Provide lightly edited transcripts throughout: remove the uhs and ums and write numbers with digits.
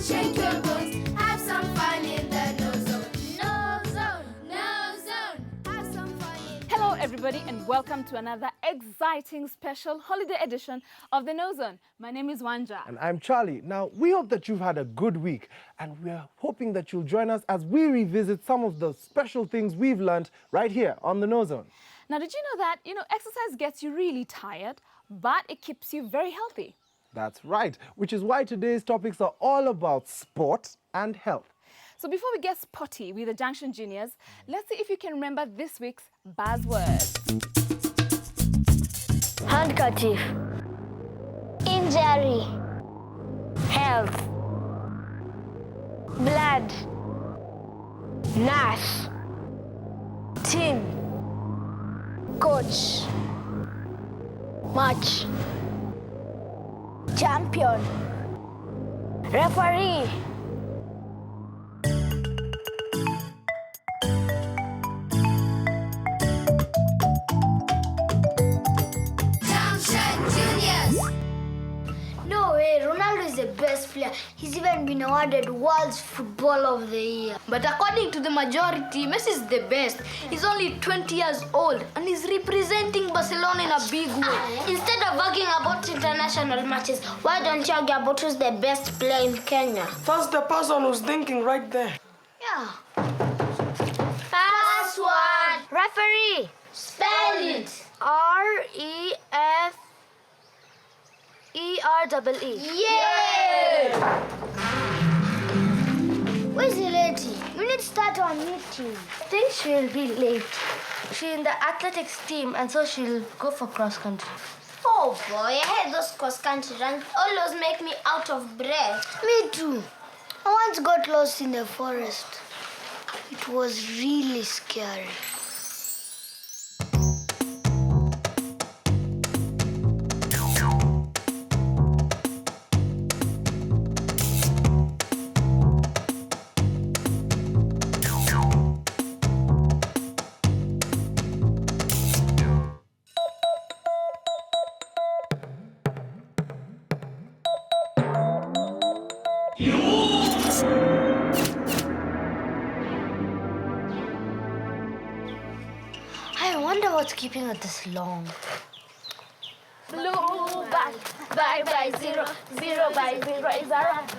shake your bones. Have some fun in the KnowZone. KnowZone. Have some fun in the Hello everybody and welcome to another exciting special holiday edition of the KnowZone. My name is Wanja. And I'm Charlie. Now, we hope that you've had a good week, and we're hoping that you'll join us as we revisit some of the special things we've learned right here on the KnowZone. Now, did you know that, exercise gets you really tired, but it keeps you very healthy? That's right, which is why today's topics are all about sport and health. So before we get spotty with the Junction Juniors, let's see if you can remember this week's buzzwords. Handkerchief. Injury. Health. Blood. Nurse. Team. Coach. Match. Champion. Referee. Junction Juniors. No way, Ronaldo is the best player. He's even been awarded World's Footballer of the Year. But according to the majority, Messi is the best. He's only 20 years old and he's representing Barcelona in a big way. Instead of arguing about international matches, why don't you argue about who's the best player in Kenya? That's the person who's thinking right there. Yeah. Password. Referee. Spell it. R-E-F-E-R-E-E. Yay! Where's the lady? We need to start our meeting. I think she'll be late. She's in the athletics team and so she'll go for cross country. Oh boy, I hate those cross-country runs. Always make me out of breath. Me too. I once got lost in the forest. It was really scary. I wonder what's keeping it this long. Blue bye, bye bye zero, zero by zero is around.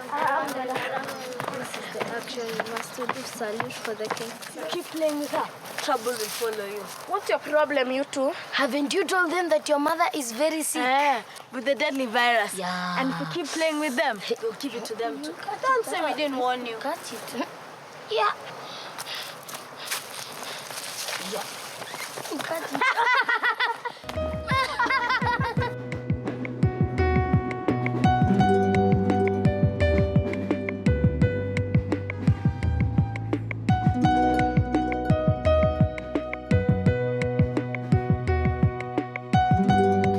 Actually, you must do salute for the king. You keep playing with her, trouble will follow you. What's your problem, you two? Haven't you told them that your mother is very sick? With the deadly virus. Yeah. And if you keep playing with them, we'll give it to them too. Don't say we didn't warn you. Got it. Yeah. Got it.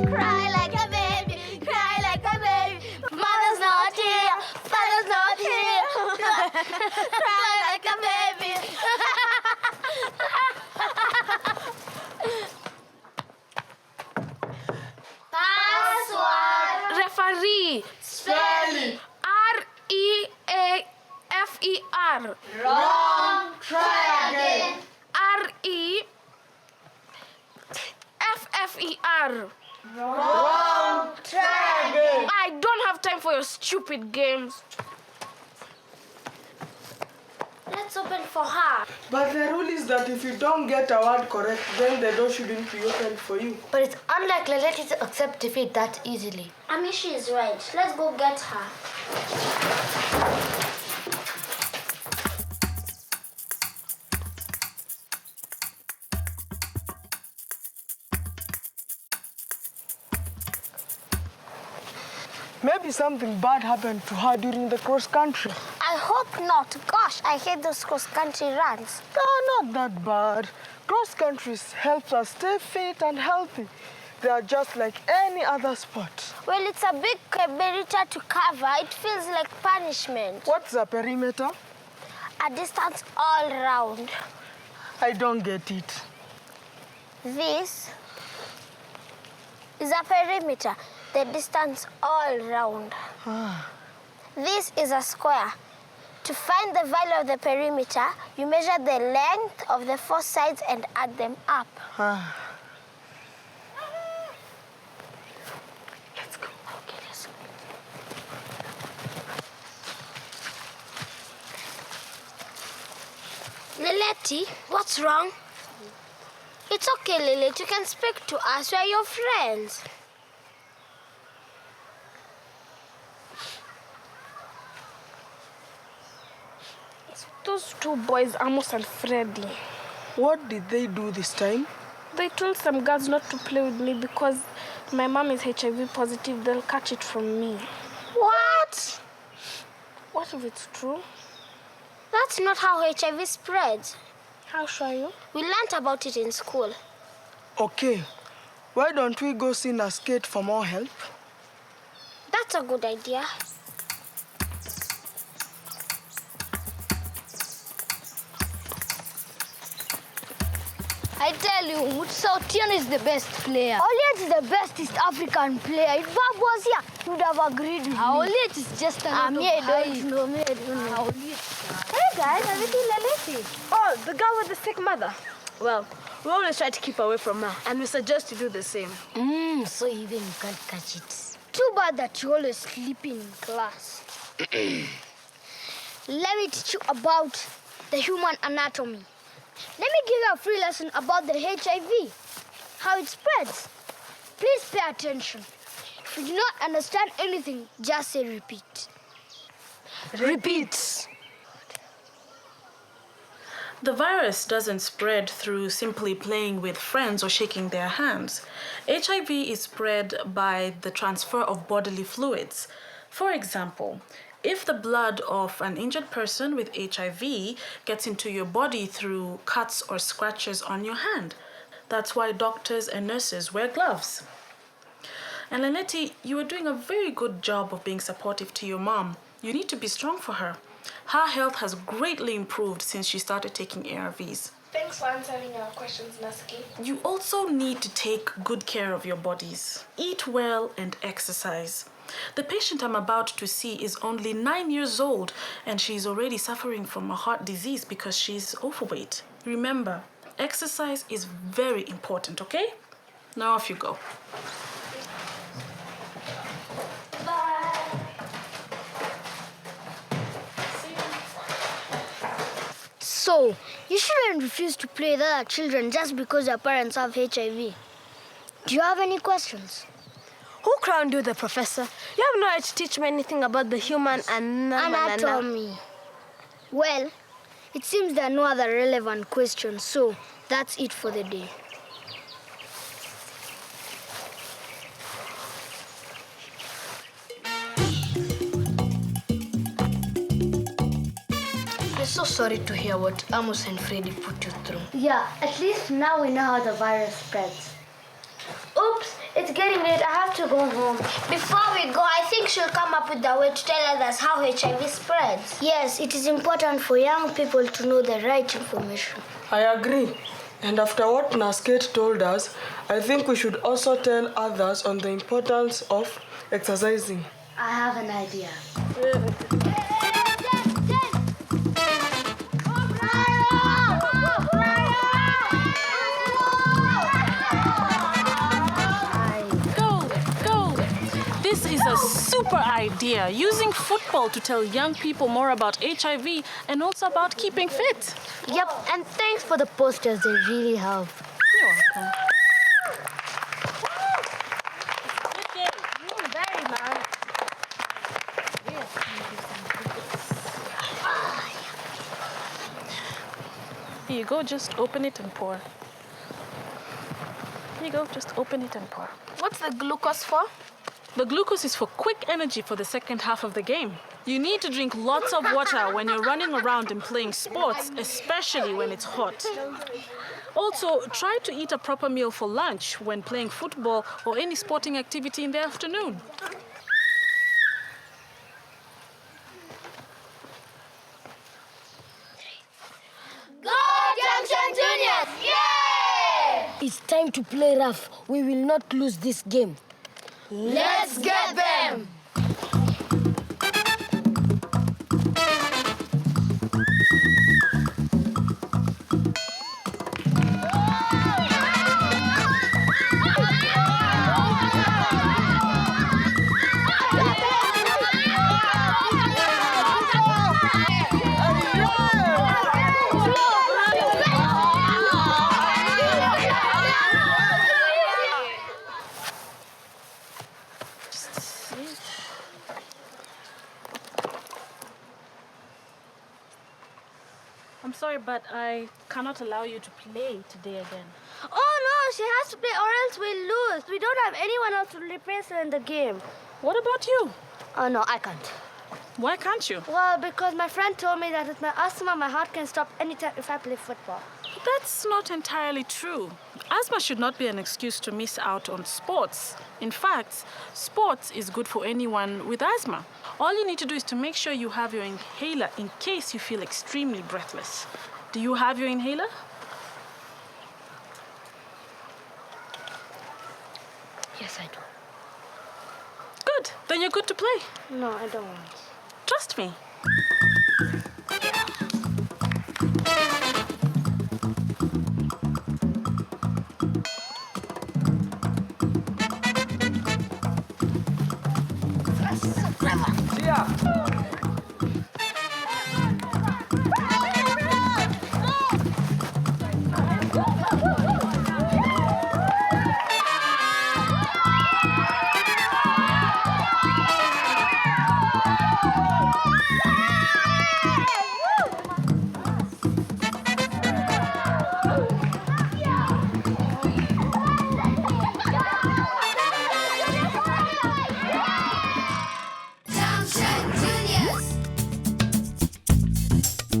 Cry like a baby, cry like a baby. Mother's not here, father's not here. Cry like a baby. Password. Referee. Spell it. R-E-A-F-E-R. Wrong. Try again. R-E-F-F-E-R. Wrong. Try again. I don't have time for your stupid games. Let's open for her. But the rule is that if you don't get a word correct, then the door shouldn't be opened for you. But it's unlikely ladies to accept defeat that easily. Amishi is right. Let's go get her. Maybe something bad happened to her during the cross country. I hope not. Gosh, I hate those cross-country runs. No, not that bad. Cross countries helps us stay fit and healthy. They are just like any other sport. Well, it's a big perimeter to cover. It feels like punishment. What's a perimeter? A distance all round. I don't get it. This is a perimeter, the distance all round. This is a square. To find the value of the perimeter, you measure the length of the 4 sides and add them up. Let's go. Okay, let's go. Lileti, what's wrong? It's okay, Lilith. You can speak to us. We're your friends. Those two boys, Amos and Freddy, What did they do this time? they told some girls not to play with me because my mom is HIV positive. They'll catch it from me. What? What if it's true? That's not how HIV spreads. How sure are you? We learnt about it in school. Okay, why don't we go see Naskate for more help? That's a good idea. I tell you, Mutsautian is the best player. Oliet is the best East African player. If Bob was here, he would have agreed with me. Oliet is just a lot of Me, I hype. don't know. Me, I don't know. Hey guys, are you Leleti? Oh, the girl with the sick mother. Well, we always try to keep away from her, and we suggest you do the same. So even you can't catch it. Too bad that you always sleeping in class. Let me teach you about the human anatomy. Let me give you a free lesson about the HIV, how it spreads. Please pay attention. If you do not understand anything, just say repeat. Repeat. The virus doesn't spread through simply playing with friends or shaking their hands. HIV is spread by the transfer of bodily fluids. For example, if the blood of an injured person with HIV gets into your body through cuts or scratches on your hand, that's why doctors and nurses wear gloves. And Leleti, you are doing a very good job of being supportive to your mom. You need to be strong for her. Her health has greatly improved since she started taking ARVs. Thanks for answering our questions, Naski. You also need to take good care of your bodies. Eat well and exercise. The patient I'm about to see is only 9 years old and she's already suffering from a heart disease because she's overweight. Remember, exercise is very important, okay? Now off you go. So, you shouldn't refuse to play with other children just because your parents have HIV. Do you have any questions? Who crowned you the professor? You have no right to teach me anything about the human Anatomy. Well, it seems there are no other relevant questions, so that's it for the day. We're so sorry to hear what Amos and Freddy put you through. Yeah, at least now we know how the virus spreads. Oops, it's getting late. I have to go home. Before we go, I think she'll come up with a way to tell others how HIV spreads. Yes, it is important for young people to know the right information. I agree. And after what Naskate told us, I think we should also tell others on the importance of exercising. I have an idea. This is a super idea, using football to tell young people more about HIV and also about keeping fit. Yep, and thanks for the posters. They really help. You're welcome. Here you go, just open it and pour. Here you go, just open it and pour. What's the glucose for? The glucose is for quick energy for the second half of the game. You need to drink lots of water when you're running around and playing sports, especially when it's hot. Also, try to eat a proper meal for lunch when playing football or any sporting activity in the afternoon. Go Junction Juniors! Yay! It's time to play rough. We will not lose this game. Let's get them! I'm sorry, but I cannot allow you to play today again. Oh no, she has to play or else we'll lose. We don't have anyone else to replace her in the game. What about you? Oh no, I can't. Why can't you? Well, because my friend told me that with my asthma, my heart can stop anytime if I play football. That's not entirely true. Asthma should not be an excuse to miss out on sports. In fact, sports is good for anyone with asthma. All you need to do is to make sure you have your inhaler in case you feel extremely breathless. Do you have your inhaler? Yes, I do. Good. Then you're good to play. No, I don't want. Trust me.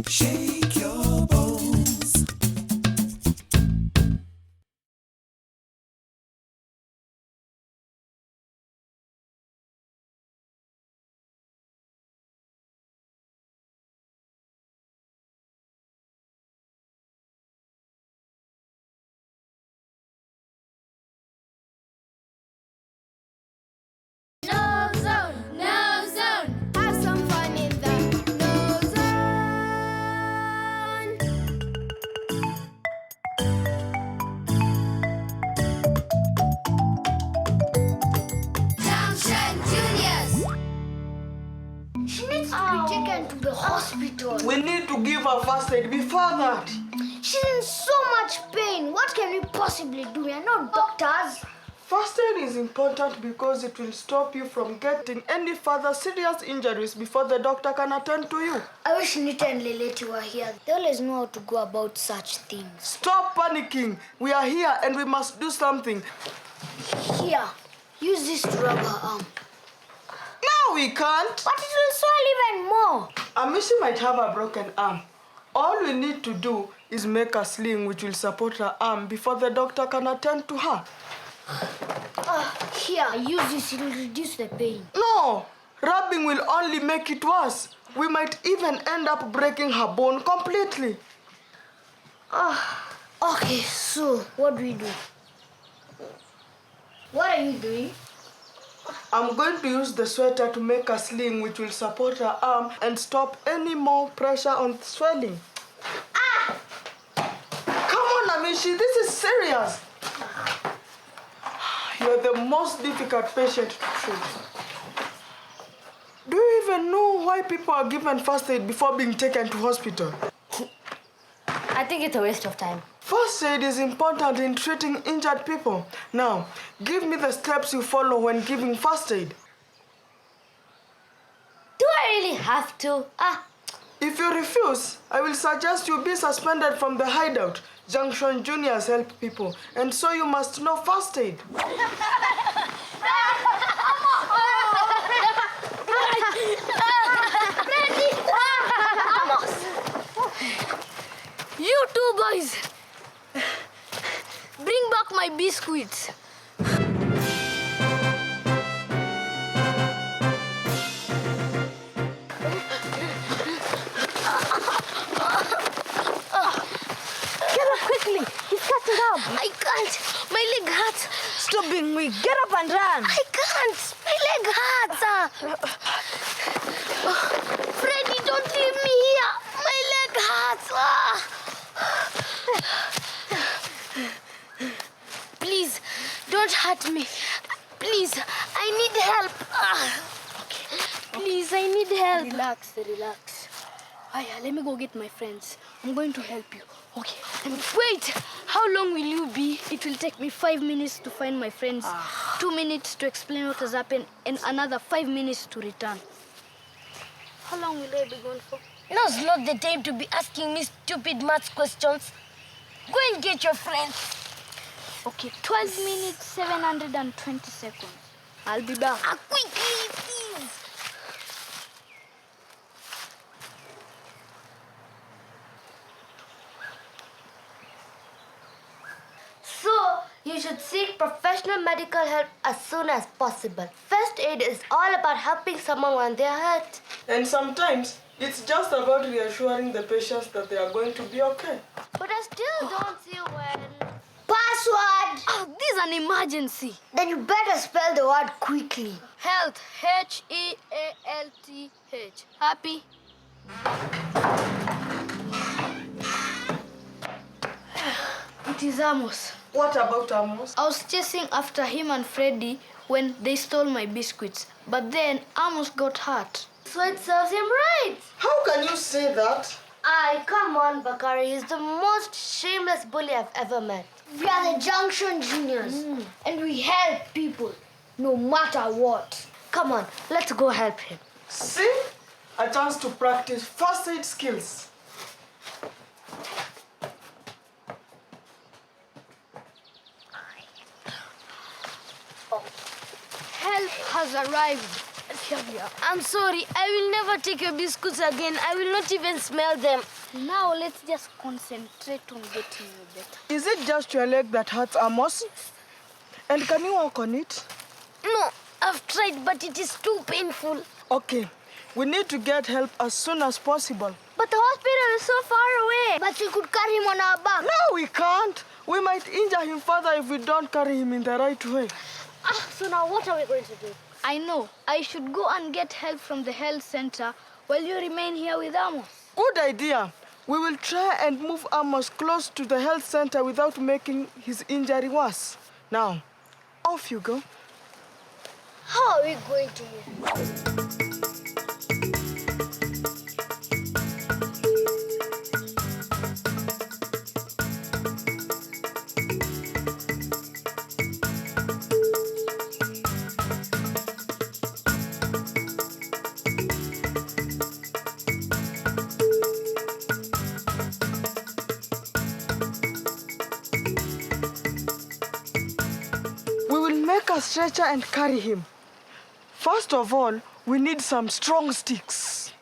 Shake your bones. No zone, no zone. Have some fun in the no zone. Junction Juniors. She needs to be taken to the hospital. We need to give her first aid before that. She's in so much pain. What can we possibly do? We are not doctors. First aid is important because it will stop you from getting any further serious injuries before the doctor can attend to you. I wish Nita and Leleti were here. They always know how to go about such things. Stop panicking. We are here and we must do something. Here, use this to rub her arm. No, we can't. But it will swell even more. Amishi might have a broken arm. All we need to do is make a sling which will support her arm before the doctor can attend to her. Here, use this. It will reduce the pain. No, rubbing will only make it worse. We might even end up breaking her bone completely. Okay, so what do we do? What are you doing? I'm going to use the sweater to make a sling which will support her arm and stop any more pressure on swelling. Come on, Amishi, this is serious. You're the most difficult patient to treat. Do you even know why people are given first aid before being taken to hospital? I think it's a waste of time. First aid is important in treating injured people. Now, give me the steps you follow when giving first aid. Do I really have to? If you refuse, I will suggest you be suspended from the hideout. Junction Juniors help people, and so you must know first aid. You two boys, bring back my biscuits. Quickly, he's catching up. I can't. My leg hurts. Stop being weak. Get up and run. I can't. My leg hurts. Freddy, don't leave me here. My leg hurts. Please, don't hurt me. Please, I need help. Please, I need help. Relax. Aya, let me go get my friends. I'm going to help you. Okay. Wait, how long will you be? It will take me 5 minutes to find my friends, 2 minutes to explain what has happened, and another 5 minutes to return. How long will I be gone for? Now's not the time to be asking me stupid math questions. Go and get your friends. Okay, 12 minutes, 720 seconds. I'll be back. Quickly, please. So, you should seek professional medical help as soon as possible. First aid is all about helping someone when they are hurt. And sometimes it's just about reassuring the patients that they are going to be okay. But I still don't see when... Password! Oh, this is an emergency. Then you better spell the word quickly. Health, H-E-A-L-T-H. Happy? It is Amos. What about Amos? I was chasing after him and Freddy when they stole my biscuits. But then Amos got hurt. So it serves him right. How can you say that? Come on, Bakari. He's the most shameless bully I've ever met. We are the Junction Juniors. And we help people, no matter what. Come on, let's go help him. See? A chance to practice first aid skills. Help has arrived. Here we are. I'm sorry. I will never take your biscuits again. I will not even smell them. Now let's just concentrate on getting you better. Is it just your leg that hurts, Amos? And can you walk on it? No, I've tried, but it is too painful. Okay, we need to get help as soon as possible. But the hospital is so far away. But we could carry him on our back. No, we can't. We might injure him further if we don't carry him in the right way. So now what are we going to do? I know. I should go and get help from the health center while you remain here with Amos. Good idea. We will try and move Amos close to the health center without making his injury worse. Now, off you go. How are we going to move? We will make a stretcher and carry him. First of all, we need some strong sticks.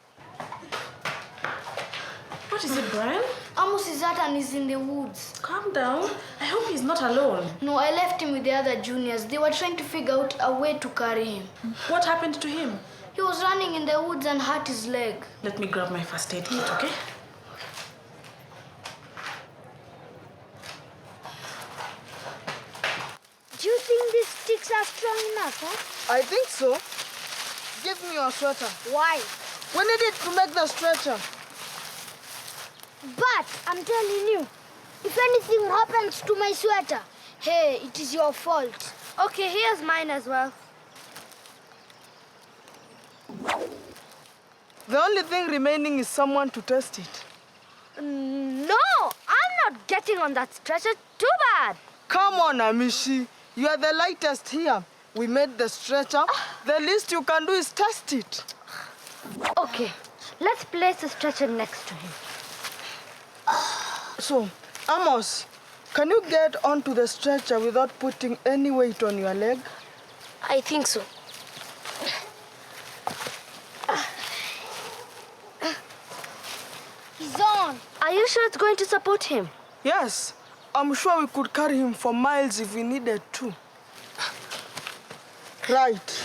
What is it, Brian? Amos is hurt and is in the woods. Calm down. I hope he's not alone. No, I left him with the other juniors. They were trying to figure out a way to carry him. What happened to him? He was running in the woods and hurt his leg. Let me grab my first aid kit, okay? Do you think these sticks are strong enough, huh? I think so. Give me your sweater. Why? We need it to make the stretcher. But I'm telling you, if anything happens to my sweater, hey, it is your fault. Okay, here's mine as well. The only thing remaining is someone to test it. No, I'm not getting on that stretcher. Too bad. Come on, Amishi. You are the lightest here. We made the stretcher. The least you can do is test it. Okay, let's place the stretcher next to him. So, Amos, can you get onto the stretcher without putting any weight on your leg? I think so. He's on. Are you sure it's going to support him? Yes. I'm sure we could carry him for miles if we needed to. Right.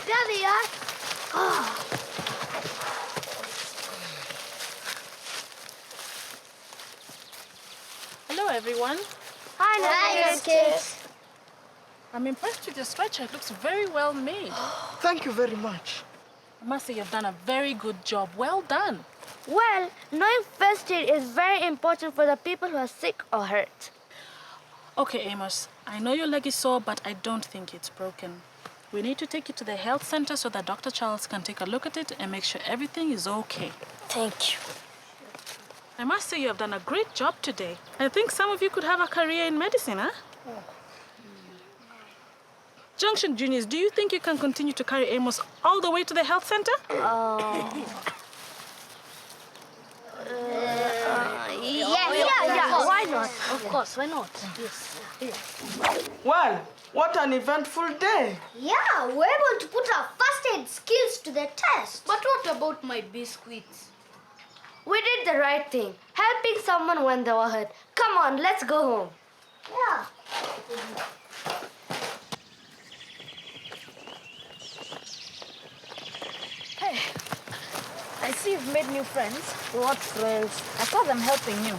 There they are. Hello, everyone. Hi, kids. I'm impressed with your stretcher. It looks very well made. Thank you very much. I must say you've done a very good job. Well done. Well, knowing first aid is very important for the people who are sick or hurt. Okay, Amos, I know your leg is sore, but I don't think it's broken. We need to take you to the health center so that Dr. Charles can take a look at it and make sure everything is okay. Thank you. I must say you have done a great job today. I think some of you could have a career in medicine, huh? Junction Juniors, do you think you can continue to carry Amos all the way to the health center? Yeah. Why not? Of course, why not? Yes. Well, what an eventful day. Yeah, we're able to put our first aid skills to the test. But what about my biscuits? We did the right thing, helping someone when they were hurt. Come on, let's go home. Yeah. Hey, I see you've made new friends. What friends? I saw them helping you.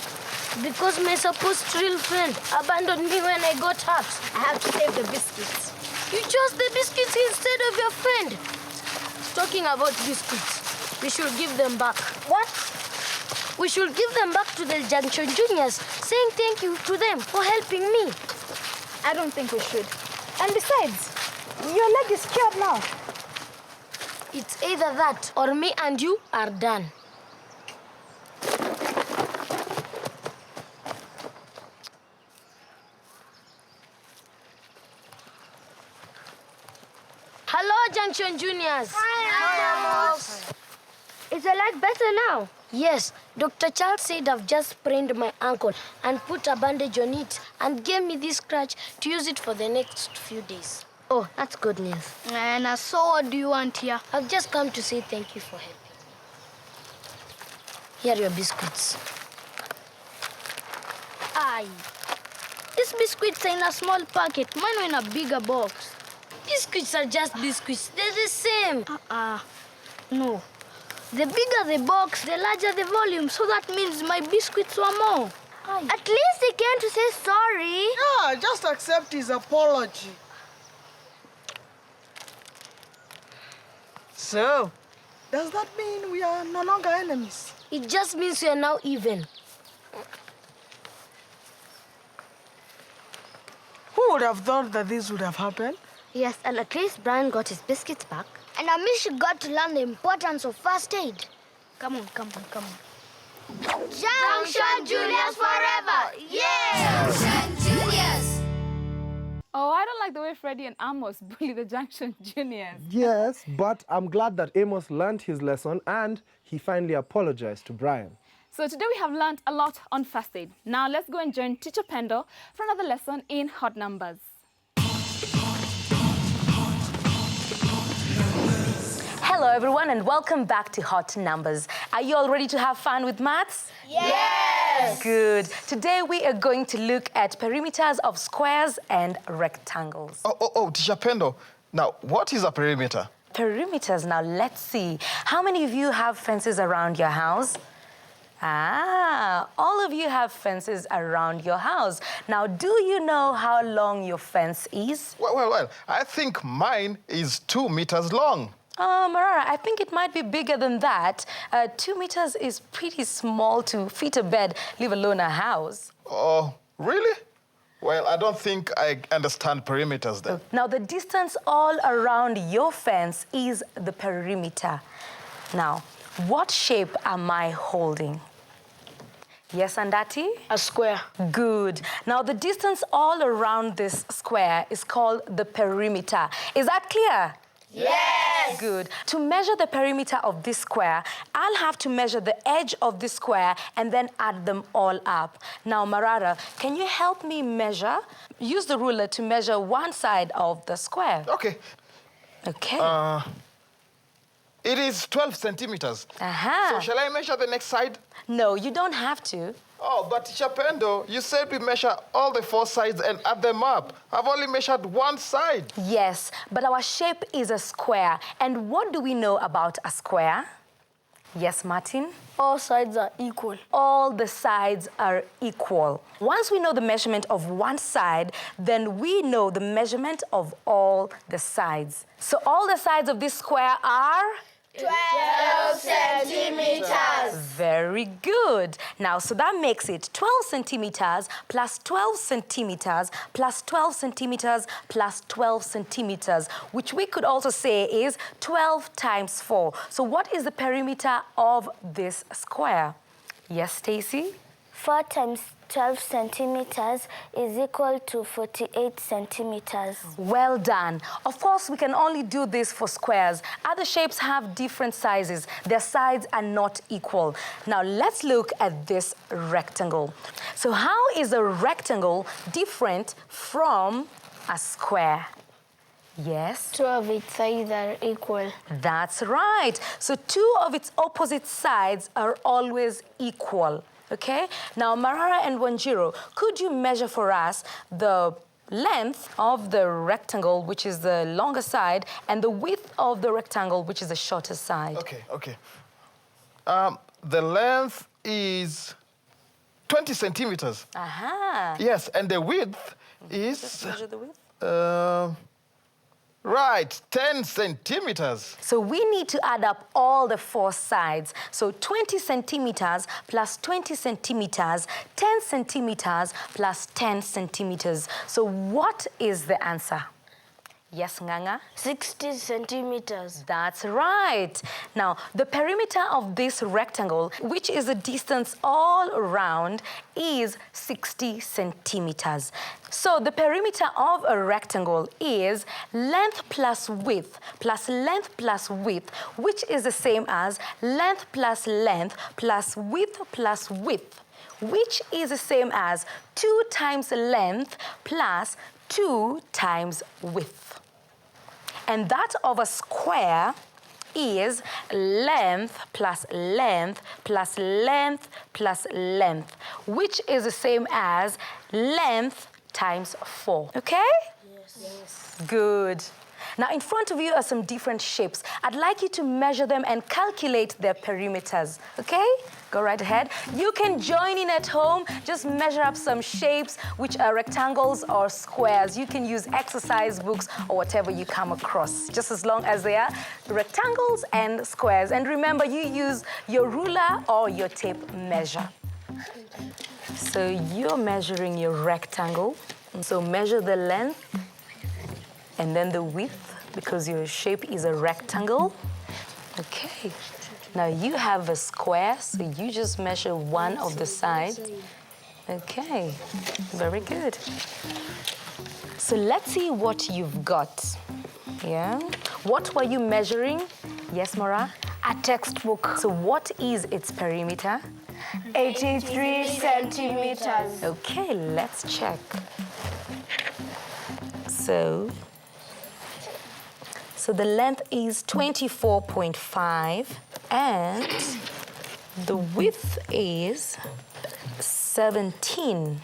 Because my supposed real friend abandoned me when I got hurt. I have to save the biscuits. You chose the biscuits instead of your friend. Talking about biscuits, we should give them back. What? We should give them back to the Junction Juniors, saying thank you to them for helping me. I don't think we should. And besides, your leg is cured now. It's either that or me and you are done. Hello, Junction Juniors. Hi, Is your leg better now? Yes, Dr. Charles said I've just sprained my ankle and put a bandage on it and gave me this scratch to use it for the next few days. Oh, that's good news. And so what do you want here? I've just come to say thank you for helping. Here are your biscuits. Aye. These biscuits are in a small packet. Mine are in a bigger box. Biscuits are just biscuits. They're the same. No. The bigger the box, the larger the volume. So that means my biscuits were more. Aye. At least he came to say sorry. Yeah, just accept his apology. So, does that mean we are no longer enemies? It just means we are now even. Who would have thought that this would have happened? Yes, and at least Brian got his biscuits back. And Amish got to learn the importance of first aid. Come on. Junction Juniors forever! Yeah! Junction Juniors. Oh, I don't like the way Freddie and Amos bully the Junction Juniors. Yes, but I'm glad that Amos learned his lesson and he finally apologized to Brian. So today we have learned a lot on first aid. Now let's go and join Teacher Pendo for another lesson in hot numbers. Hello everyone and welcome back to Hot Numbers. Are you all ready to have fun with maths? Yes. Good. Today we are going to look at perimeters of squares and rectangles. Oh, Teacher Pendo. Now, what is a perimeter? Perimeters, now let's see. How many of you have fences around your house? All of you have fences around your house. Now, do you know how long your fence is? Well, I think mine is 2 meters long. Marara, I think it might be bigger than that. 2 meters is pretty small to fit a bed, leave alone a house. Oh, really? Well, I don't think I understand perimeters then. Now, the distance all around your fence is the perimeter. Now, what shape am I holding? Yes, Andati? A square. Good. Now, the distance all around this square is called the perimeter. Is that clear? Yes. Good. To measure the perimeter of this square, I'll have to measure the edge of this square and then add them all up. Now, Marara, can you help me measure? Use the ruler to measure one side of the square. Okay. Okay. It is 12 centimeters. Uh-huh. So shall I measure the next side? No, you don't have to. Oh, but Teacher Pendo, you said we measure all the 4 sides and add them up. I've only measured one side. Yes, but our shape is a square. And what do we know about a square? Yes, Martin? All sides are equal. All the sides are equal. Once we know the measurement of one side, then we know the measurement of all the sides. So all the sides of this square are? 12 centimeters. Very good. Now, so that makes it 12 centimeters plus 12 centimeters plus 12 centimeters plus 12 centimeters, which we could also say is 12 times 4. So what is the perimeter of this square? Yes, Stacy? 4 times 12 centimeters is equal to 48 centimeters. Well done. Of course, we can only do this for squares. Other shapes have different sizes. Their sides are not equal. Now, let's look at this rectangle. So how is a rectangle different from a square? Yes? 2 of its sides are equal. That's right. So 2 of its opposite sides are always equal. Okay? Now, Marara and Wanjiro, could you measure for us the length of the rectangle, which is the longer side, and the width of the rectangle, which is the shorter side? Okay. The length is 20 centimeters. Aha. Yes, and the width is... Just measure the width. Right, 10 centimeters. So we need to add up all the 4 sides. So 20 centimeters plus 20 centimeters, 10 centimeters plus 10 centimeters. So what is the answer? Yes, Nganga? 60 centimeters. That's right. Now, the perimeter of this rectangle, which is the distance all around, is 60 centimeters. So the perimeter of a rectangle is length plus width plus length plus width, which is the same as length plus width plus width, which is the same as 2 times length plus 2 times width. And that of a square is length plus length plus length plus length, which is the same as length times 4. Okay? Yes. Good. Now, in front of you are some different shapes. I'd like you to measure them and calculate their perimeters. Okay? Go right ahead. You can join in at home. Just measure up some shapes, which are rectangles or squares. You can use exercise books or whatever you come across, just as long as they are rectangles and squares. And remember, you use your ruler or your tape measure. So you're measuring your rectangle. So measure the length and then the width, because your shape is a rectangle. Okay. Now you have a square, so you just measure one of the sides. Okay, very good. So let's see what you've got. Yeah. What were you measuring? Yes, Mora? A textbook. So what is its perimeter? 83 centimeters. Okay, let's check. So the length is 24.5 and the width is 17.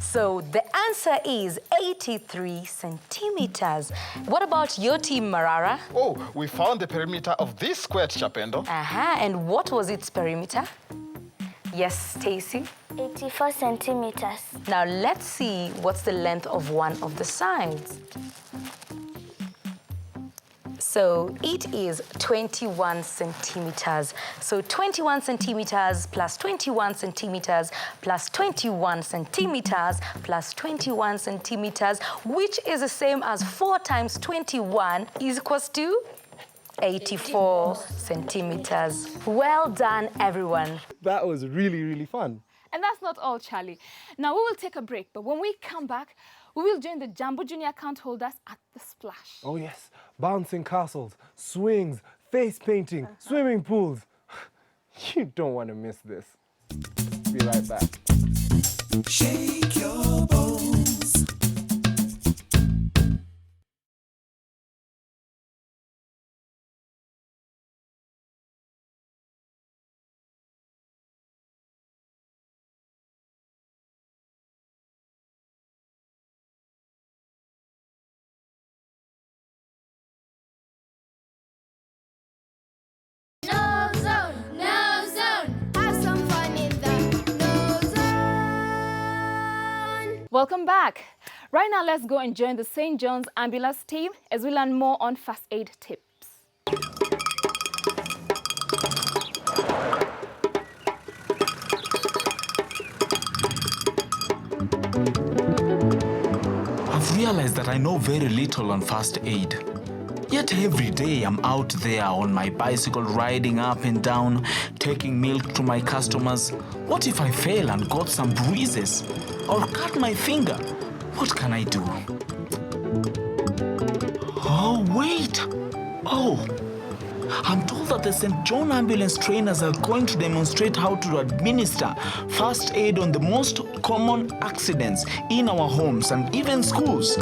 So the answer is 83 centimeters. What about your team, Marara? Oh, we found the perimeter of this square, Chapendo. Aha, and what was its perimeter? Yes, Stacy? 84 centimeters. Now let's see what's the length of one of the sides. So it is 21 centimeters. So 21 centimeters plus 21 centimeters plus 21 centimeters plus 21 centimeters, which is the same as 4 times 21 is equals to 84 centimeters. Well done, everyone. That was really, really fun. And that's not all, Charlie. Now we will take a break, but when we come back, we will join the Jumbo Junior account holders at the splash. Oh yes, bouncing castles, swings, face painting, swimming pools. You don't want to miss this. Be right back. Shake your bones. Welcome back. Right now, let's go and join the St. John's Ambulance team as we learn more on first aid tips. I've realized that I know very little on first aid. Yet every day I'm out there on my bicycle riding up and down, taking milk to my customers. What if I fail and got some bruises? Or cut my finger? What can I do? Oh, wait! Oh! I'm told that the St. John ambulance trainers are going to demonstrate how to administer first aid on the most common accidents in our homes and even schools.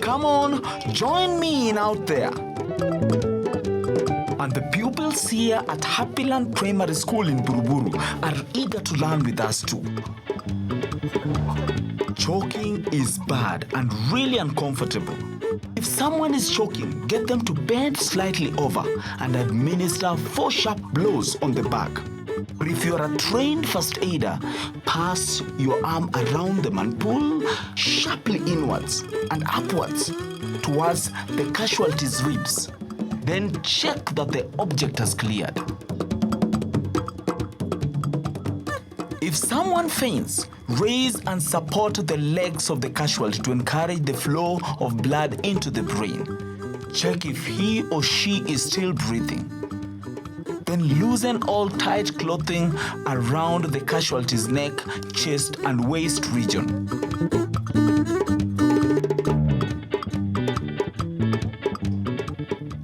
Come on, join me in out there. And the pupils here at Happyland Primary School in Buruburu are eager to learn with us too. Choking is bad and really uncomfortable. If someone is choking, get them to bend slightly over and administer 4 sharp blows on the back. But if you're a trained first aider, pass your arm around them and pull sharply inwards and upwards towards the casualty's ribs. Then check that the object has cleared. If someone faints, raise and support the legs of the casualty to encourage the flow of blood into the brain. Check if he or she is still breathing. Then loosen all tight clothing around the casualty's neck, chest, and waist region.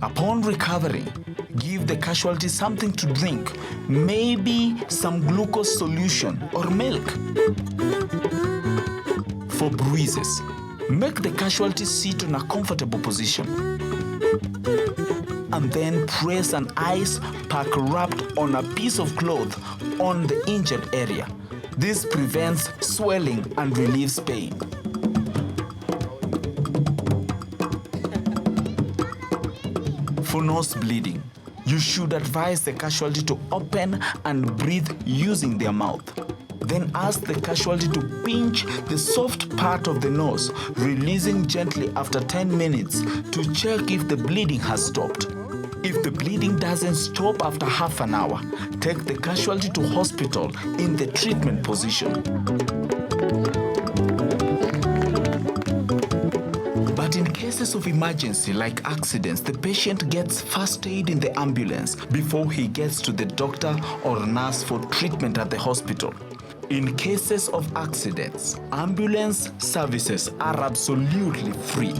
Upon recovering, give the casualty something to drink, maybe some glucose solution or milk. For bruises, make the casualty sit in a comfortable position. And then press an ice pack wrapped on a piece of cloth on the injured area. This prevents swelling and relieves pain. For nose bleeding, you should advise the casualty to open and breathe using their mouth. Then ask the casualty to pinch the soft part of the nose, releasing gently after 10 minutes to check if the bleeding has stopped. If the bleeding doesn't stop after half an hour, take the casualty to hospital in the treatment position. But in cases of emergency like accidents, the patient gets first aid in the ambulance before he gets to the doctor or nurse for treatment at the hospital. In cases of accidents, ambulance services are absolutely free.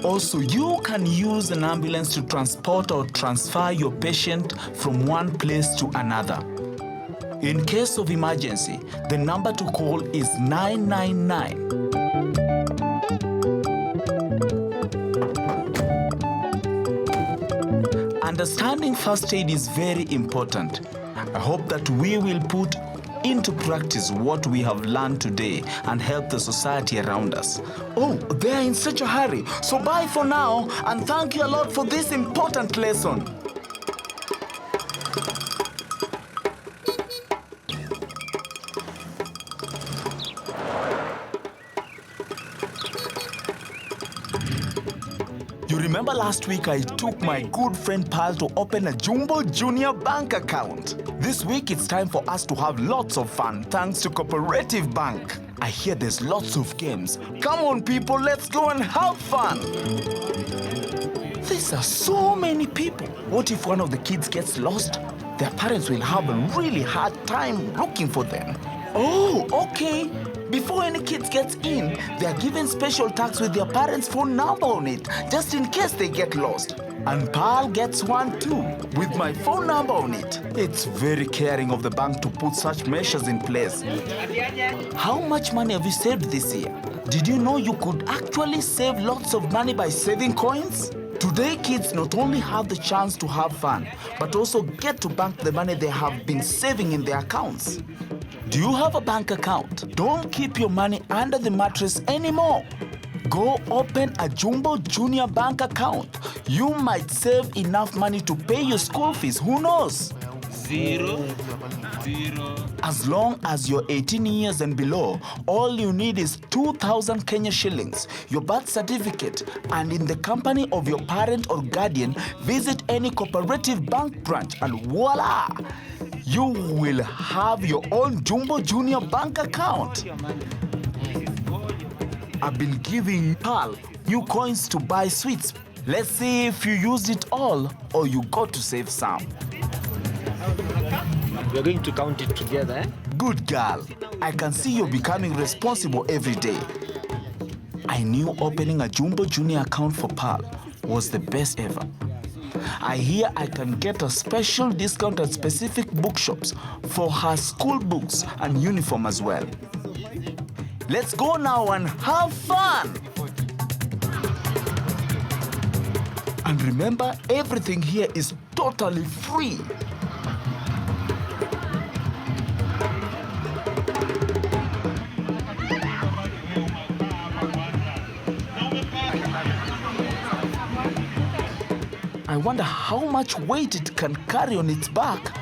Also, you can use an ambulance to transport or transfer your patient from one place to another. In case of emergency, the number to call is 999. Understanding first aid is very important. I hope that we will put into practice what we have learned today and help the society around us. Oh, they are in such a hurry. So bye for now, and thank you a lot for this important lesson. You remember last week I took my good friend Pal to open a Jumbo Junior bank account. This week it's time for us to have lots of fun thanks to Cooperative Bank. I hear there's lots of games. Come on people, let's go and have fun. These are so many people. What if one of the kids gets lost? Their parents will have a really hard time looking for them. Oh, okay. Before any kids gets in, they are given special tags with their parents' phone number on it, just in case they get lost. And Pal gets one too, with my phone number on it. It's very caring of the bank to put such measures in place. How much money have you saved this year? Did you know you could actually save lots of money by saving coins? Today, kids not only have the chance to have fun, but also get to bank the money they have been saving in their accounts. Do you have a bank account? Don't keep your money under the mattress anymore. Go open a Jumbo Junior bank account. You might save enough money to pay your school fees. Who knows? As long as you're 18 years and below, all you need is 2,000 Kenya shillings, your birth certificate, and in the company of your parent or guardian, visit any cooperative bank branch and voila! You will have your own Jumbo Junior bank account. I've been giving Pal new coins to buy sweets. Let's see if you used it all or you got to save some. We're going to count it together, eh? Good girl. I can see you're becoming responsible every day. I knew opening a Jumbo Junior account for Pal was the best ever. I hear I can get a special discount at specific bookshops for her school books and uniform as well. Let's go now and have fun! And remember, everything here is totally free. I wonder how much weight it can carry on its back.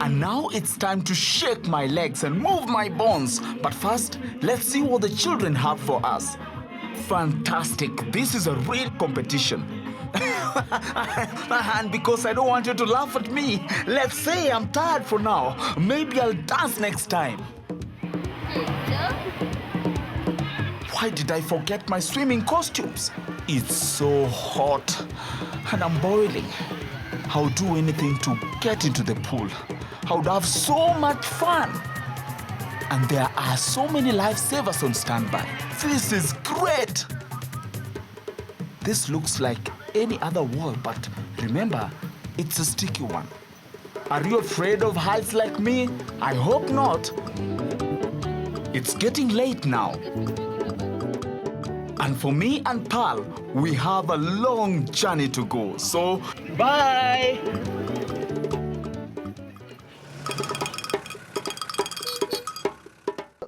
And now it's time to shake my legs and move my bones. But first, let's see what the children have for us. Fantastic. This is a real competition. And because I don't want you to laugh at me, let's say I'm tired for now. Maybe I'll dance next time. Why did I forget my swimming costumes? It's so hot and I'm boiling. I'll do anything to get into the pool. I would have so much fun. And there are so many lifesavers on standby. This is great. This looks like any other wall, but remember, it's a sticky one. Are you afraid of heights like me? I hope not. It's getting late now. And for me and Pal, we have a long journey to go. So, bye!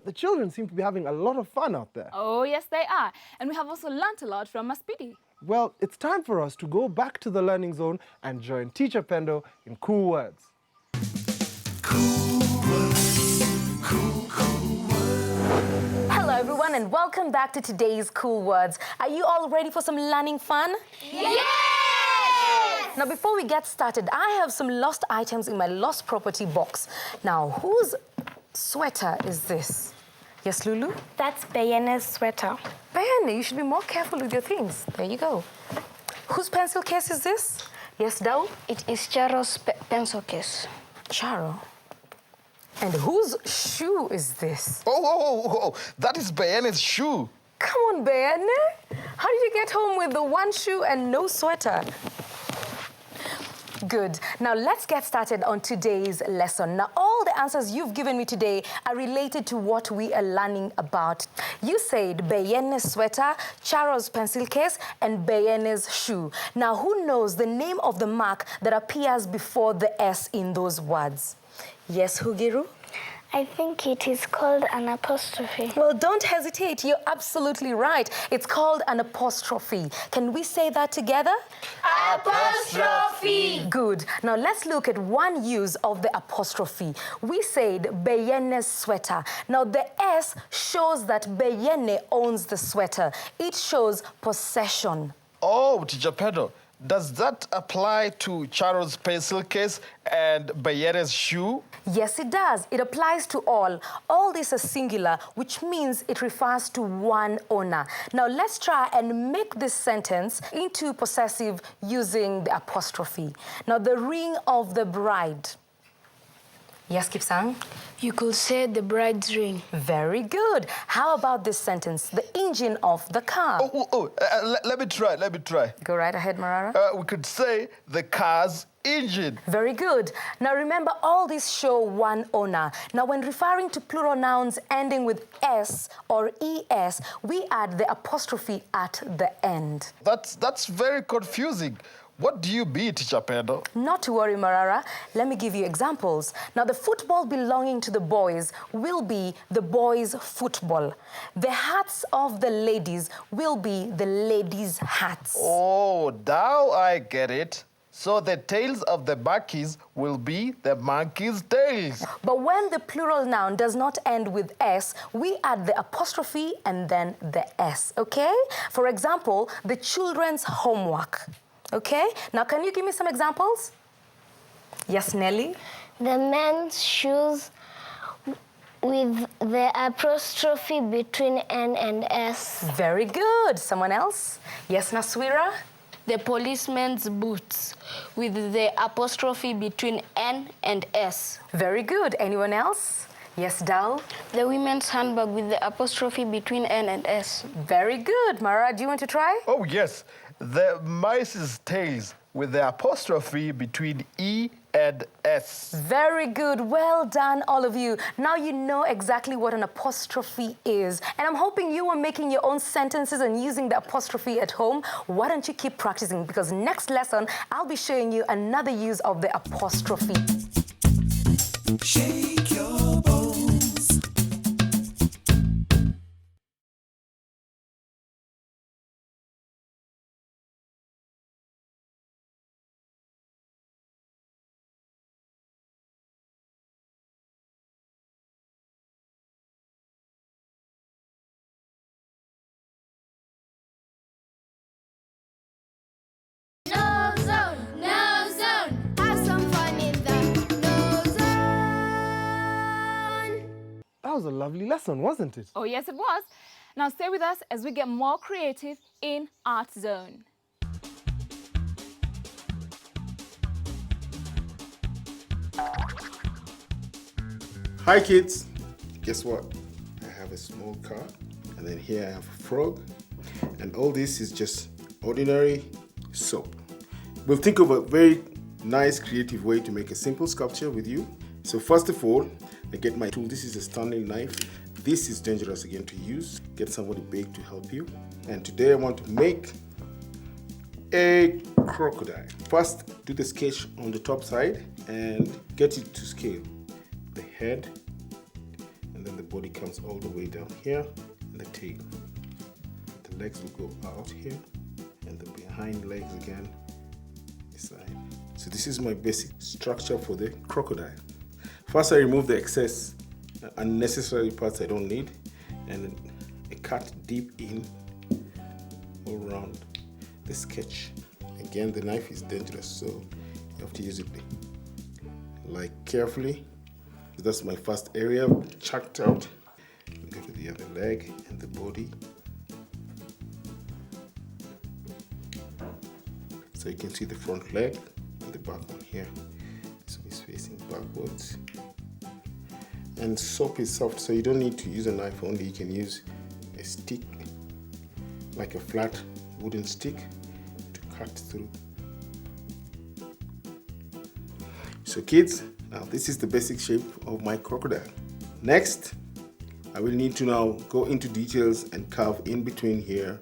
The children seem to be having a lot of fun out there. Oh, yes, they are. And we have also learnt a lot from Maspidi. Well, it's time for us to go back to the learning zone and join Teacher Pendo in Cool Words. Hello everyone and welcome back to today's Cool Words. Are you all ready for some learning fun? Yes! Now before we get started, I have some lost items in my lost property box. Now, whose sweater is this? Yes, Lulu? That's Bayene's sweater. Bayene, you should be more careful with your things. There you go. Whose pencil case is this? Yes, Dao? It is Charo's pencil case. Charo. And whose shoe is this? Oh, that is Bayene's shoe. Come on, Bayene. How did you get home with the one shoe and no sweater? Good. Now let's get started on today's lesson. Now all the answers you've given me today are related to what we are learning about. You said Bayene's sweater, Charo's pencil case, and Bayene's shoe. Now who knows the name of the mark that appears before the S in those words? Yes, Hugiru? I think it is called an apostrophe. Well, don't hesitate. You're absolutely right. It's called an apostrophe. Can we say that together? Apostrophe. Good. Now let's look at one use of the apostrophe. We said Bayene's sweater. Now the S shows that Bayene owns the sweater. It shows possession. Oh, Teacher Pedro, does that apply to Charo's pencil case and Bayene's shoe? Yes, it does. It applies to all. All this is singular, which means it refers to one owner. Now, let's try and make this sentence into possessive using the apostrophe. Now, the ring of the bride. Yes, Kipsang? You could say the bride's ring. Very good. How about this sentence? The engine of the car. Let me try. Go right ahead, Marara. We could say the car's engine. Very good. Now remember, all these show one owner. Now when referring to plural nouns ending with S or ES, we add the apostrophe at the end. That's very confusing. What do you be, Teacher Pedro? Not to worry, Marara. Let me give you examples. Now, the football belonging to the boys will be the boys' football. The hats of the ladies will be the ladies' hats. Oh, now I get it. So the tails of the monkeys will be the monkeys' tails. But when the plural noun does not end with S, we add the apostrophe and then the S, okay? For example, the children's homework, okay? Now, can you give me some examples? Yes, Nelly? The men's shoes with the apostrophe between N and S. Very good. Someone else? Yes, Naswira? The policeman's boots with the apostrophe between N and S. Very good. Anyone else? Yes, Dal? The women's handbag with the apostrophe between N and S. Very good. Mara, do you want to try? Oh, yes. The mice's tails with the apostrophe between E and S. Very good. Well done, all of you. Now you know exactly what an apostrophe is. And I'm hoping you are making your own sentences and using the apostrophe at home. Why don't you keep practicing? Because next lesson, I'll be showing you another use of the apostrophe. Shake your bones. KnowZone, KnowZone, have some fun in the KnowZone. That was a lovely lesson, wasn't it? Oh, yes, it was. Now stay with us as we get more creative in Art Zone. Hi kids, guess what? I have a small car and then here I have a frog and all this is just ordinary soap. We'll think of a very nice creative way to make a simple sculpture with you. So first of all, I get my tool. This is a Stanley knife. This is dangerous again to use. Get somebody big to help you. And today I want to make a crocodile. First, do the sketch on the top side and get it to scale. The head, and then the body comes all the way down here, and the tail. The legs will go out here, and the behind legs again, this side. So this is my basic structure for the crocodile. First, I remove the excess unnecessary parts I don't need, and then I cut deep in all around the sketch. Again, the knife is dangerous, so you have to use it like carefully. That's my first area chucked out. Go to the other leg and the body. So you can see the front leg and the back one here. So it's facing backwards. And soap is soft, so you don't need to use a knife only. You can use a stick, like a flat wooden stick, to cut through. So kids, now this is the basic shape of my crocodile. Next, I will need to now go into details and carve in between here,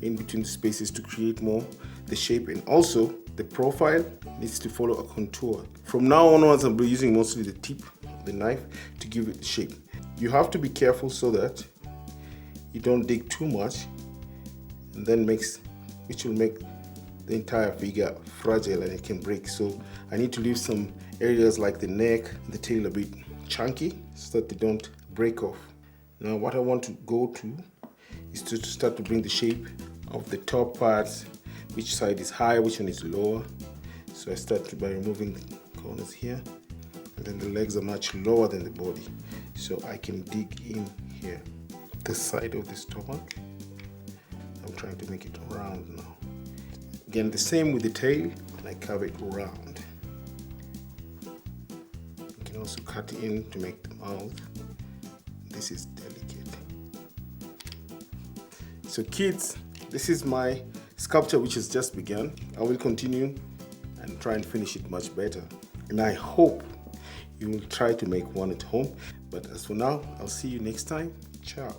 in between the spaces to create more the shape, and also the profile needs to follow a contour. From now onwards, I'll be using mostly the tip of the knife to give it shape. You have to be careful so that you don't dig too much and then which will make the entire figure fragile and it can break. So I need to leave some areas like the neck, the tail a bit chunky so that they don't break off. Now what I want to go to is to start to bring the shape of the top parts, which side is high, which one is lower. So I start by removing the corners here, and then the legs are much lower than the body. So I can dig in here. The side of the stomach, I'm trying to make it round now. Again, the same with the tail, and I carve it round. You can also cut in to make the mouth. This is delicate. So kids, this is my sculpture which has just begun. I will continue and try and finish it much better. And I hope you will try to make one at home. But as for now, I'll see you next time. Ciao.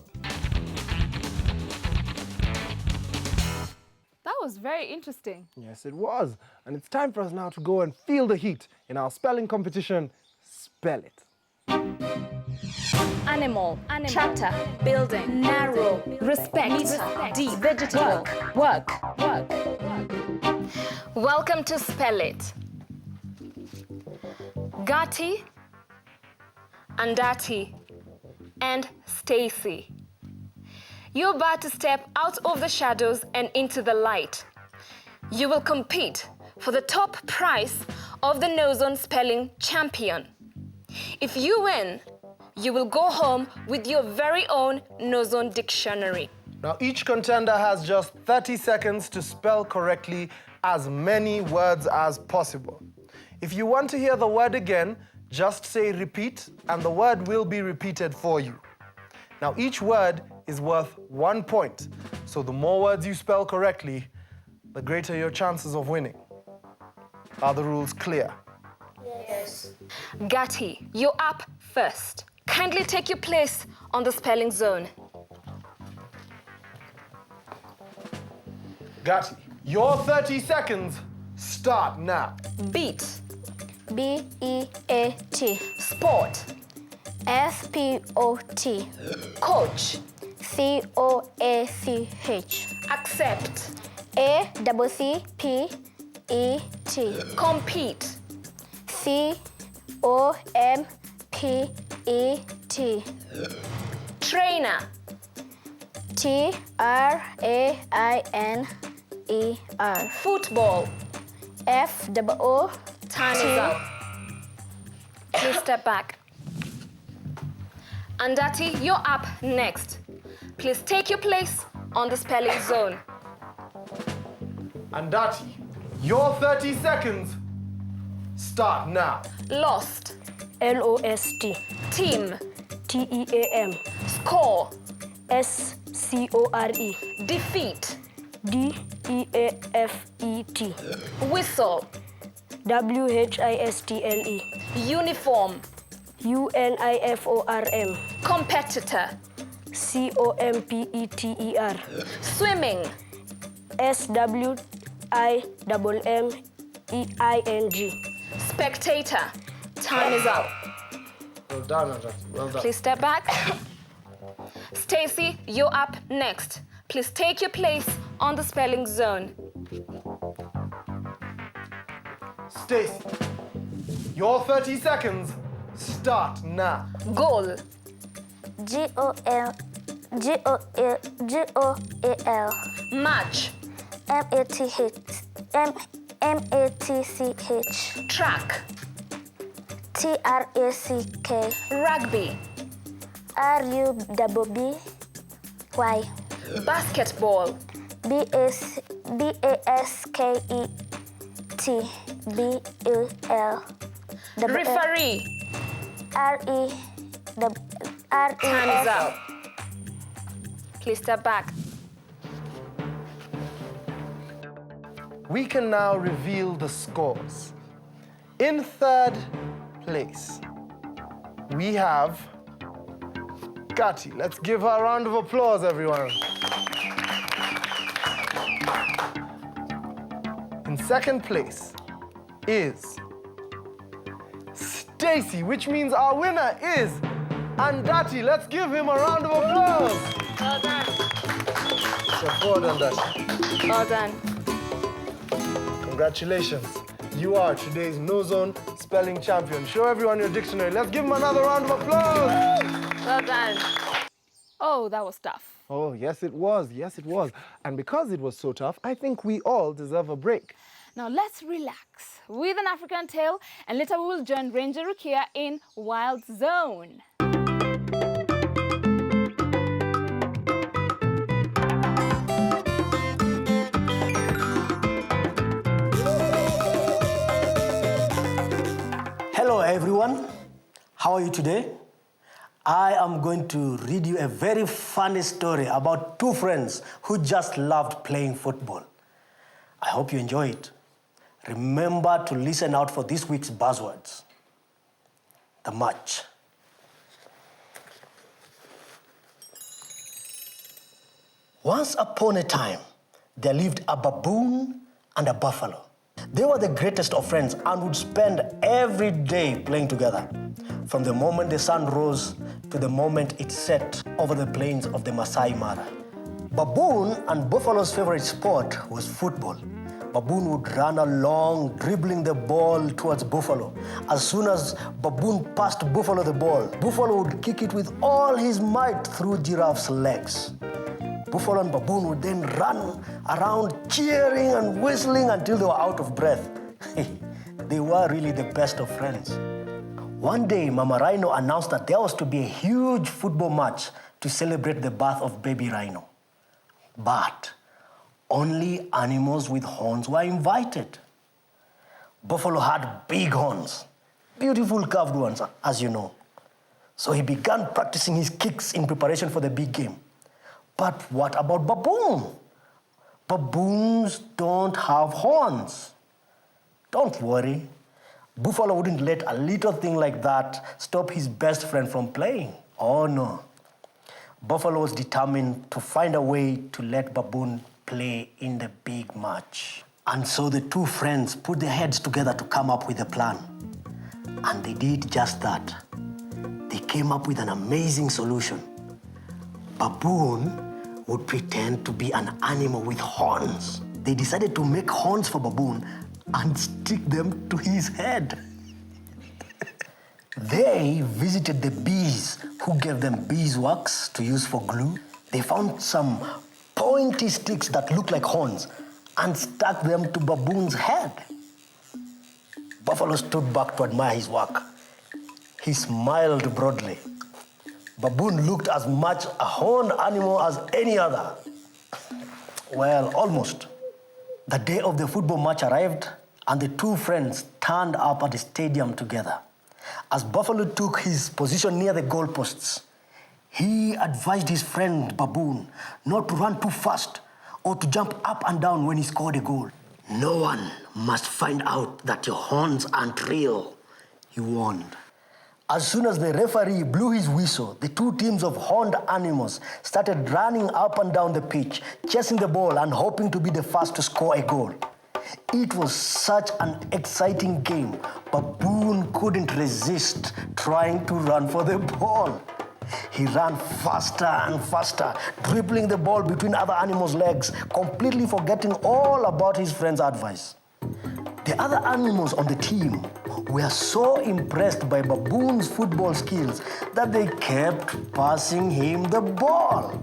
That was very interesting. Yes, it was. And it's time for us now to go and feel the heat in our spelling competition. Spell it. Animal, tractor, building, narrow, respect, deep, vegetable, work. Welcome to Spell It. Gatti, Andati, and Stacy. You're about to step out of the shadows and into the light. You will compete for the top prize of the KnowZone Spelling Champion. If you win, you will go home with your very own KnowZone dictionary. Now, each contender has just 30 seconds to spell correctly as many words as possible. If you want to hear the word again, just say repeat, and the word will be repeated for you. Now, each word is worth 1 point, so the more words you spell correctly, the greater your chances of winning. Are the rules clear? Yes. Gatti, you're up first. Kindly take your place on the spelling zone. Gatti, your 30 seconds start now. Beat. B-E-A-T. Sport. S-P-O-T. Coach. C-O-A-C-H. Accept. A-C-C-P-E-T. Compete. C-O-M-P-E-T. Trainer. T-R-A-I-N-E-R. Football. F-O-O. Time is up. Please step back. Andati, you're up next. Please take your place on the spelling zone. Andati, your 30 seconds start now. Lost. L-O-S-T. Team. T-E-A-M. Score. S-C-O-R-E. Defeat. D-E-A-F-E-T. Whistle. W-H-I-S-T-L-E. Uniform. U-N-I-F-O-R-M. Competitor. C-O-M-P-E-T-E-R. Swimming. S-W-I-M-M-E-I-N-G. Spectator. Time is up. Well done, Andati. Well done. Please step back. Stacy, you're up next. Please take your place on the spelling zone. Stacy, your 30 seconds start now. Goal. G-O-L. Match. M-A-T-C-H. Track. T-R-A-C-K. Rugby. R-U-B-B-Y. Basketball. B-A-S-K-E-T. B-U-L. Referee. R-E-R-E-F. Time is up. Please step back. We can now reveal the scores. In third place, we have Gatti. Let's give her a round of applause, everyone. In second place is Stacy, which means our winner is Andati. Let's give him a round of applause. Well done. Step forward, Andati. Well done. Congratulations. You are today's KnowZone Spelling Champion. Show everyone your dictionary. Let's give him another round of applause. Well done. Oh, that was tough. Oh, yes, it was. Yes, it was. And because it was so tough, I think we all deserve a break. Now let's relax with an African tale, and later we will join Ranger Rukia in Wild Zone. Hello everyone, how are you today? I am going to read you a very funny story about two friends who just loved playing football. I hope you enjoy it. Remember to listen out for this week's buzzwords. The match. Once upon a time, there lived a baboon and a buffalo. They were the greatest of friends and would spend every day playing together, from the moment the sun rose to the moment it set over the plains of the Masai Mara. Baboon and buffalo's favorite sport was football. Baboon would run along, dribbling the ball towards Buffalo. As soon as Baboon passed Buffalo the ball, Buffalo would kick it with all his might through Giraffe's legs. Buffalo and Baboon would then run around cheering and whistling until they were out of breath. They were really the best of friends. One day, Mama Rhino announced that there was to be a huge football match to celebrate the birth of baby Rhino. But only animals with horns were invited. Buffalo had big horns, beautiful curved ones, as you know. So he began practicing his kicks in preparation for the big game. But what about Baboon? Baboons don't have horns. Don't worry. Buffalo wouldn't let a little thing like that stop his best friend from playing. Oh no. Buffalo was determined to find a way to let Baboon play in the big match. And so the two friends put their heads together to come up with a plan. And they did just that. They came up with an amazing solution. Baboon would pretend to be an animal with horns. They decided to make horns for Baboon and stick them to his head. They visited the bees, who gave them beeswax to use for glue. They found some pointy sticks that looked like horns and stuck them to Baboon's head. Buffalo stood back to admire his work. He smiled broadly. Baboon looked as much a horned animal as any other. Well, almost. The day of the football match arrived, and the two friends turned up at the stadium together. As Buffalo took his position near the goalposts, he advised his friend Baboon not to run too fast or to jump up and down when he scored a goal. No one must find out that your horns aren't real, he warned. As soon as the referee blew his whistle, the two teams of horned animals started running up and down the pitch, chasing the ball and hoping to be the first to score a goal. It was such an exciting game. Baboon couldn't resist trying to run for the ball. He ran faster and faster, dribbling the ball between other animals' legs, completely forgetting all about his friend's advice. The other animals on the team were so impressed by Baboon's football skills that they kept passing him the ball.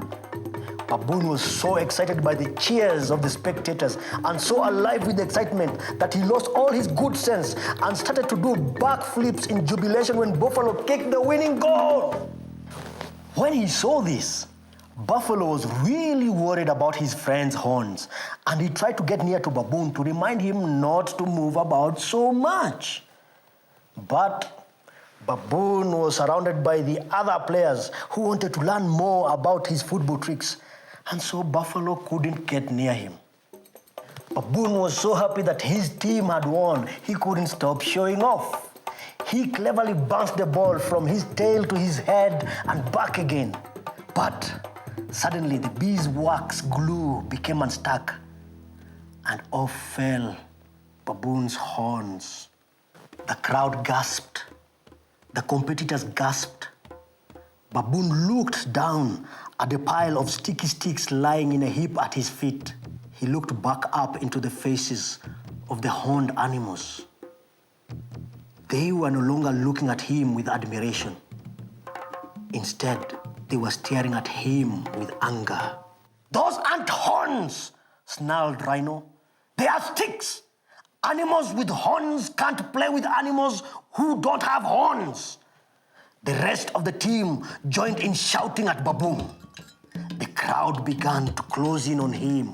Baboon was so excited by the cheers of the spectators and so alive with excitement that he lost all his good sense and started to do backflips in jubilation when Buffalo kicked the winning goal. When he saw this, Buffalo was really worried about his friend's horns, and he tried to get near to Baboon to remind him not to move about so much. But Baboon was surrounded by the other players who wanted to learn more about his football tricks, and so Buffalo couldn't get near him. Baboon was so happy that his team had won, he couldn't stop showing off. He cleverly bounced the ball from his tail to his head and back again. But suddenly the beeswax glue became unstuck, and off fell Baboon's horns. The crowd gasped. The competitors gasped. Baboon looked down at the pile of sticky sticks lying in a heap at his feet. He looked back up into the faces of the horned animals. They were no longer looking at him with admiration. Instead, they were staring at him with anger. "Those aren't horns," snarled Rhino. "They are sticks. Animals with horns can't play with animals who don't have horns." The rest of the team joined in shouting at Baboon. The crowd began to close in on him,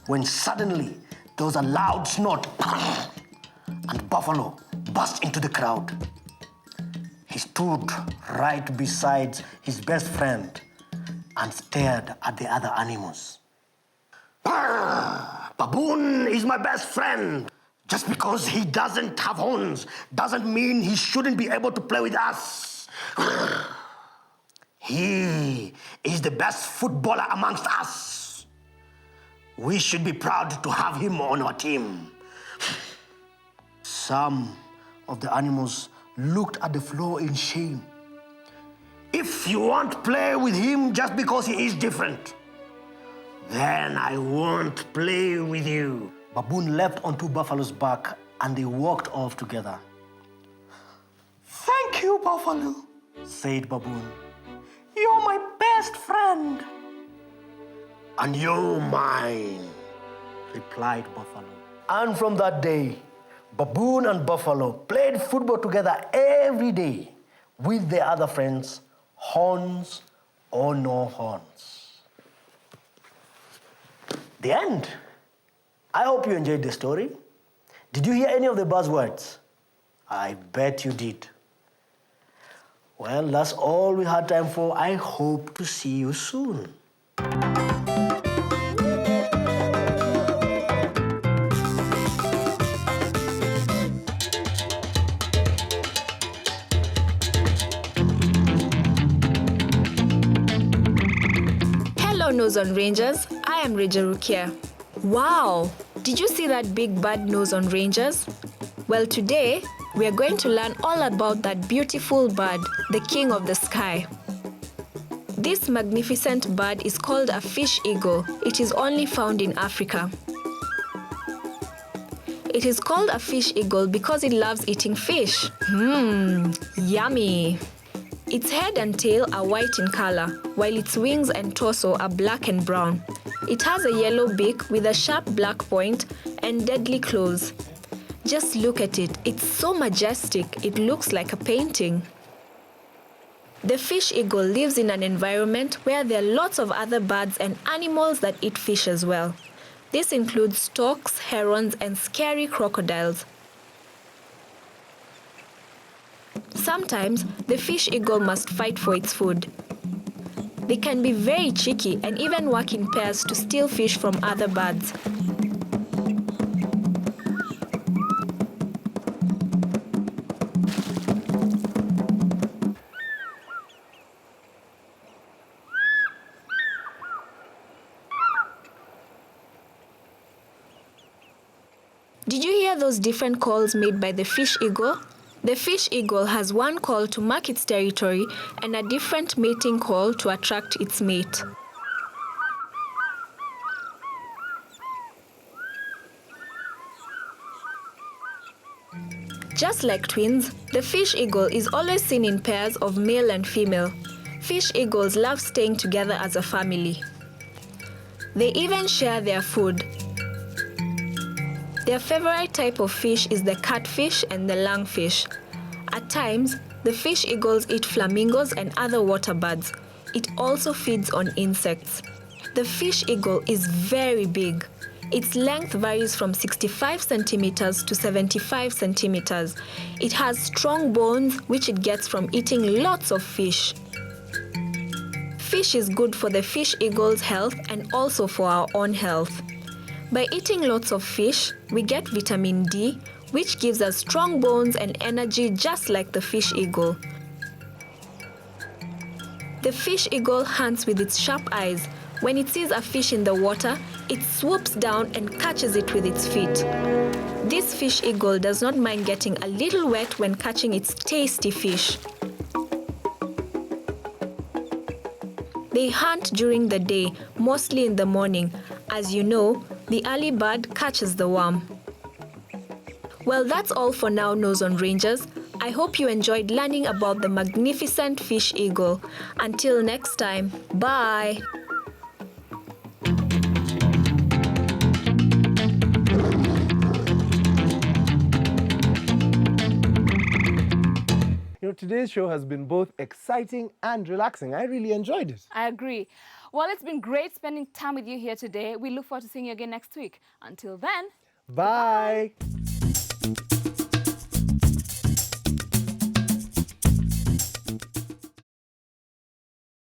when suddenly there was a loud snort, and Buffalo burst into the crowd. He stood right beside his best friend and stared at the other animals. "Baboon is my best friend. Just because he doesn't have horns doesn't mean he shouldn't be able to play with us. He is the best footballer amongst us. We should be proud to have him on our team. Some of the animals looked at the floor in shame. If you won't play with him just because he is different, then I won't play with you. Baboon leapt onto Buffalo's back and they walked off together. Thank you, Buffalo, said Baboon. You're my best friend. And you're mine, replied Buffalo. And from that day, Baboon and Buffalo played football together every day with their other friends, horns or no horns. The end. I hope you enjoyed the story. Did you hear any of the buzzwords? I bet you did. Well, that's all we had time for. I hope to see you soon. Hello, KnowZone Rangers. I am Ranger Rukia. Wow! Did you see that big bird KnowZone Rangers? Well, today we are going to learn all about that beautiful bird, the king of the sky. This magnificent bird is called a fish eagle. It is only found in Africa. It is called a fish eagle because it loves eating fish. Yummy! Its head and tail are white in color, while its wings and torso are black and brown. It has a yellow beak with a sharp black point and deadly claws. Just look at it. It's so majestic, it looks like a painting. The fish eagle lives in an environment where there are lots of other birds and animals that eat fish as well. This includes storks, herons, and scary crocodiles. Sometimes, the fish eagle must fight for its food. They can be very cheeky and even work in pairs to steal fish from other birds. Did you hear those different calls made by the fish eagle? The fish eagle has one call to mark its territory and a different mating call to attract its mate. Just like twins, the fish eagle is always seen in pairs of male and female. Fish eagles love staying together as a family. They even share their food. Their favorite type of fish is the catfish and the lungfish. At times, the fish eagles eat flamingos and other water birds. It also feeds on insects. The fish eagle is very big. Its length varies from 65 centimeters to 75 centimeters. It has strong bones, which it gets from eating lots of fish. Fish is good for the fish eagle's health and also for our own health. By eating lots of fish, we get vitamin D, which gives us strong bones and energy just like the fish eagle. The fish eagle hunts with its sharp eyes. When it sees a fish in the water, it swoops down and catches it with its feet. This fish eagle does not mind getting a little wet when catching its tasty fish. They hunt during the day, mostly in the morning. As you know, the early bird catches the worm. Well, that's all for now, KnowZone Rangers. I hope you enjoyed learning about the magnificent fish eagle. Until next time, bye! You know, today's show has been both exciting and relaxing. I really enjoyed it. I agree. Well, it's been great spending time with you here today. We look forward to seeing you again next week. Until then, bye.